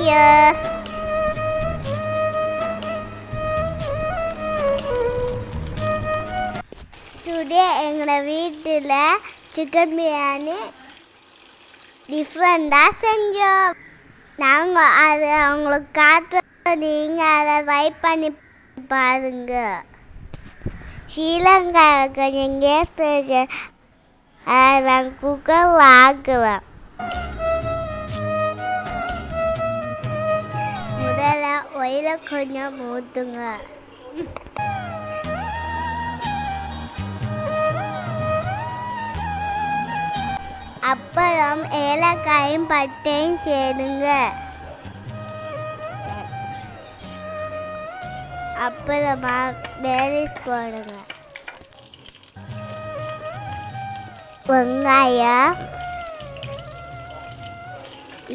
you. Today எங்க வீட்ல chicken biryani டிஃபரண்டா செஞ்சோம். நாங்க அதை உங்களுக்கு காட்டுறோம், நீங்க அதை ட்ரை பண்ணி பாருங்க. ஸ்ரீலங்காவில் கொஞ்சம் கேஸ் பிரச்சனை, அதை நான் குக்கரில் ஆக்குவேன். முதல்ல ஒயில கொஞ்சம் ஊற்றுங்க. அப்புறம் ஏலக்காயும் பட்டையும் சேருங்க. அப்புறமா பேரிஸ் போடுங்க. வெங்காயம்,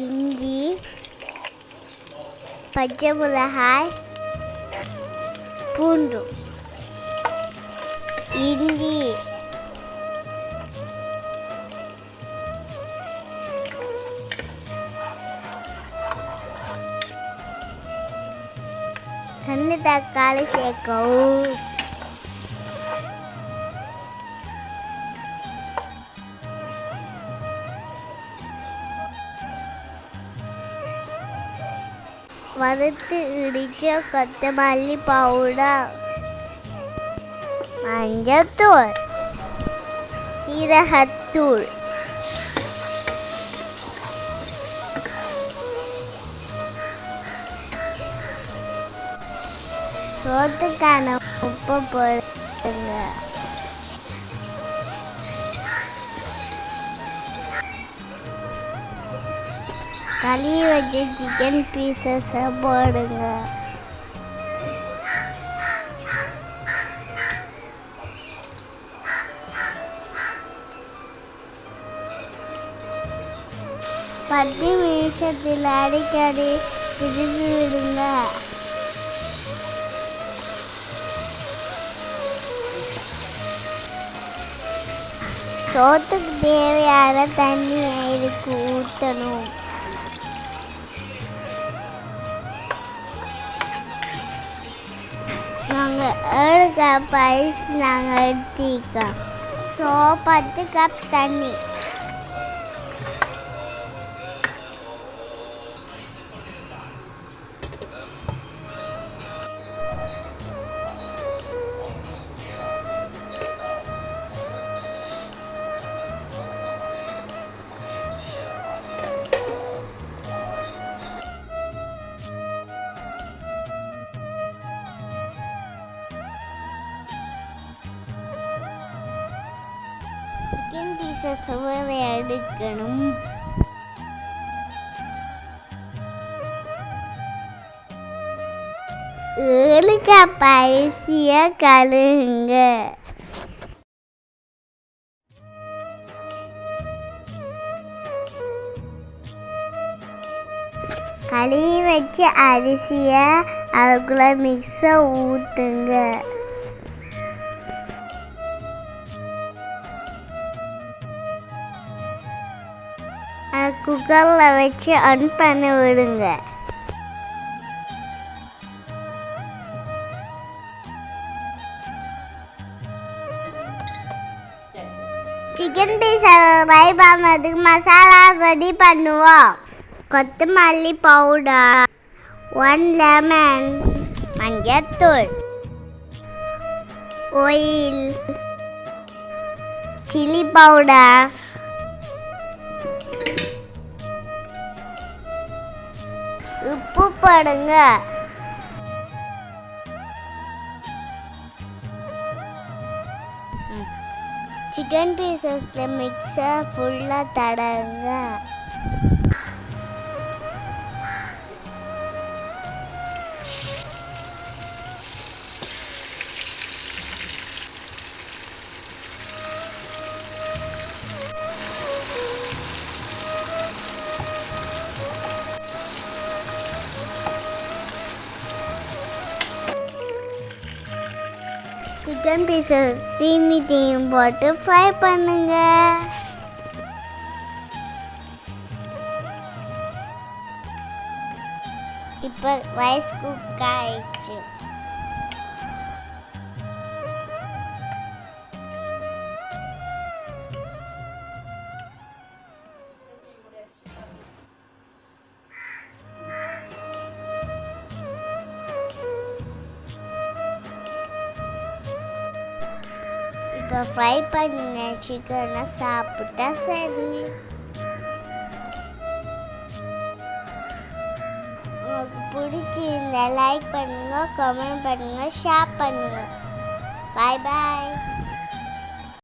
இஞ்சி, பச்சை மிளகாய், பூண்டு, இஞ்சி, ரெண்டு தக்காளி சேர்க்கவும். வறுத்து இடிச்ச கொத்தமல்லி பவுடர், மஞ்சத்தூள், சீரகத்தூள், சோத்துக்கான உப்பு போடுங்க. கழுவி வச்சு சிக்கன் பீசஸை போடுங்க. பத்து நிமிஷத்தில் அடிக்கடி திருப்பி விடுங்க. சோத்துக்கு தேவையான தண்ணியை இதுக்கு ஊற்றணும். நாங்கள் 7 கப் ஐஸ் நாங்கள் எடுத்துக்கோம். 10 கப் தண்ணி. சிக்கன் பீசஸ் எடுக்கணும். ஏழு கப் அரிசியை கழுவுங்க. கழுவி வச்ச அரிசியை அதுக்குள்ள மிக்ஸை ஊற்றுங்க. குக்கரில் வச்சு ஆன் பண்ண விடுங்க. சிக்கன் பீஸ் ஃப்ரை பண்ணதுக்கு மசாலா ரெடி பண்ணுவோம். கொத்தமல்லி பவுடர், 1 லெமன், மஞ்சத்தூள், ஆயில், சில்லி பவுடர், உப்பு போடுங்க. சிக்கன் பீசஸ்ல மிக்ஸை ஃபுல்லா தடவுங்க. சிக்கன் பீசஸ் தீமியும் போட்டு ஃப்ரை பண்ணுங்க. இப்போ ரைஸ் குக் ஆயிடுச்சு. இப்போ ஃப்ரை பண்ண சிக்கனை சாப்பிட்டா சரி. உங்களுக்கு பிடிச்சிருந்தா லைக் பண்ணுங்க, கமெண்ட் பண்ணுங்க, ஷேர் பண்ணுங்க. பாய் பாய்.